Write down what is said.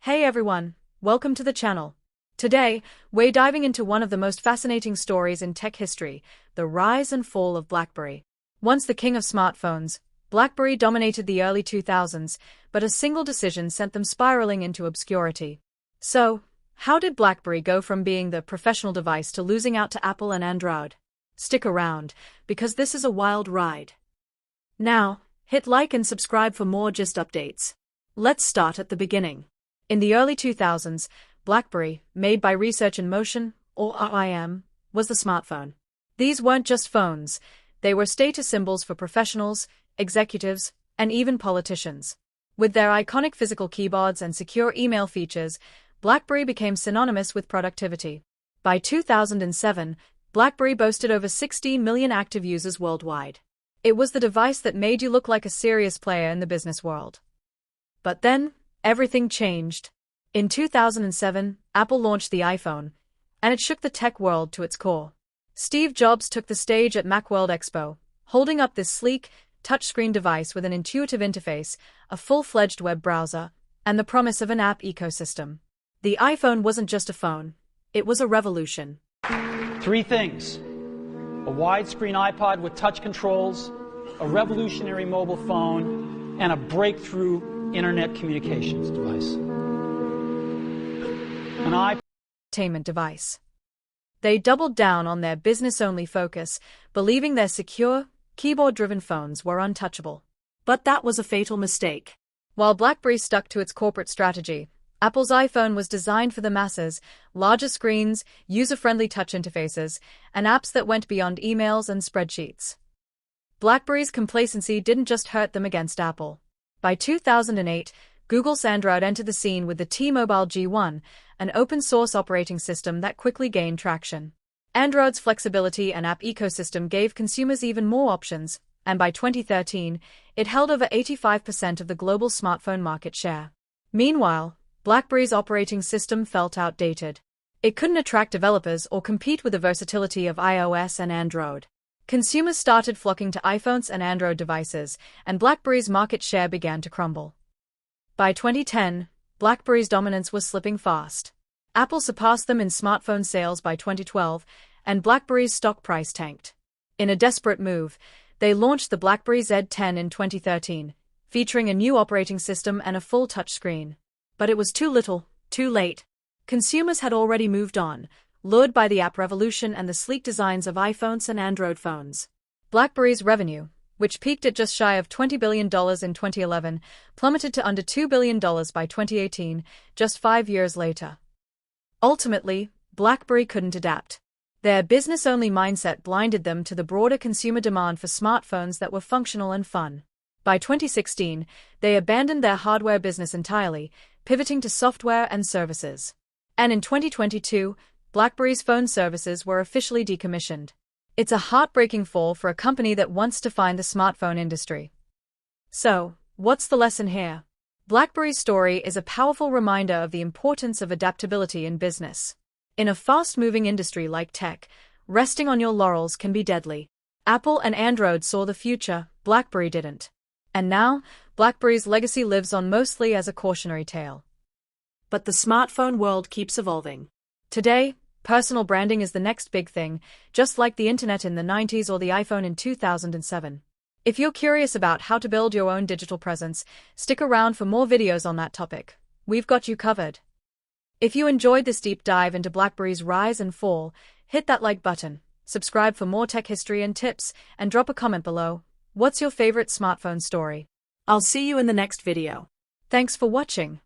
Hey everyone, welcome to the channel. Today, we're diving into one of the most fascinating stories in tech history, the rise and fall of BlackBerry. Once the king of smartphones, BlackBerry dominated the early 2000s, but a single decision sent them spiraling into obscurity. So, how did BlackBerry go from being the professional device to losing out to Apple and Android? Stick around, because this is a wild ride. Now, hit like and subscribe for more gist updates. Let's start at the beginning. In the early 2000s, BlackBerry, made by Research in Motion, or RIM, was the smartphone. These weren't just phones, they were status symbols for professionals, executives, and even politicians. With their iconic physical keyboards and secure email features, BlackBerry became synonymous with productivity. By 2007, BlackBerry boasted over 16 million active users worldwide. It was the device that made you look like a serious player in the business world. But then, everything changed. In 2007, Apple launched the iPhone, and it shook the tech world to its core. Steve Jobs took the stage at Macworld Expo, holding up this sleek, touchscreen device with an intuitive interface, a full-fledged web browser, and the promise of an app ecosystem. The iPhone wasn't just a phone, it was a revolution. Three things: a widescreen iPod with touch controls, a revolutionary mobile phone, and a breakthrough internet communications device. An entertainment device. They doubled down on their business-only focus, believing their secure, keyboard-driven phones were untouchable. But that was a fatal mistake. While BlackBerry stuck to its corporate strategy, Apple's iPhone was designed for the masses: larger screens, user-friendly touch interfaces, and apps that went beyond emails and spreadsheets. BlackBerry's complacency didn't just hurt them against Apple. By 2008, Google's Android entered the scene with the T-Mobile G1, an open-source operating system that quickly gained traction. Android's flexibility and app ecosystem gave consumers even more options, and by 2013, it held over 85% of the global smartphone market share. Meanwhile, BlackBerry's operating system felt outdated. It couldn't attract developers or compete with the versatility of iOS and Android. Consumers started flocking to iPhones and Android devices, and BlackBerry's market share began to crumble. By 2010, BlackBerry's dominance was slipping fast. Apple surpassed them in smartphone sales by 2012, and BlackBerry's stock price tanked. In a desperate move, they launched the BlackBerry Z10 in 2013, featuring a new operating system and a full touchscreen. But it was too little, too late. Consumers had already moved on, lured by the app revolution and the sleek designs of iPhones and Android phones. BlackBerry's revenue, which peaked at just shy of $20 billion in 2011, plummeted to under $2 billion by 2018, just 5 years later. Ultimately, BlackBerry couldn't adapt. Their business-only mindset blinded them to the broader consumer demand for smartphones that were functional and fun. By 2016, they abandoned their hardware business entirely, pivoting to software and services. And in 2022, BlackBerry's phone services were officially decommissioned. It's a heartbreaking fall for a company that once defined the smartphone industry. So, what's the lesson here? BlackBerry's story is a powerful reminder of the importance of adaptability in business. In a fast-moving industry like tech, resting on your laurels can be deadly. Apple and Android saw the future, BlackBerry didn't. And now, BlackBerry's legacy lives on mostly as a cautionary tale. But the smartphone world keeps evolving. Today, personal branding is the next big thing, just like the internet in the 90s or the iPhone in 2007. If you're curious about how to build your own digital presence, stick around for more videos on that topic. We've got you covered. If you enjoyed this deep dive into BlackBerry's rise and fall, hit that like button, subscribe for more tech history and tips, and drop a comment below. What's your favorite smartphone story? I'll see you in the next video. Thanks for watching.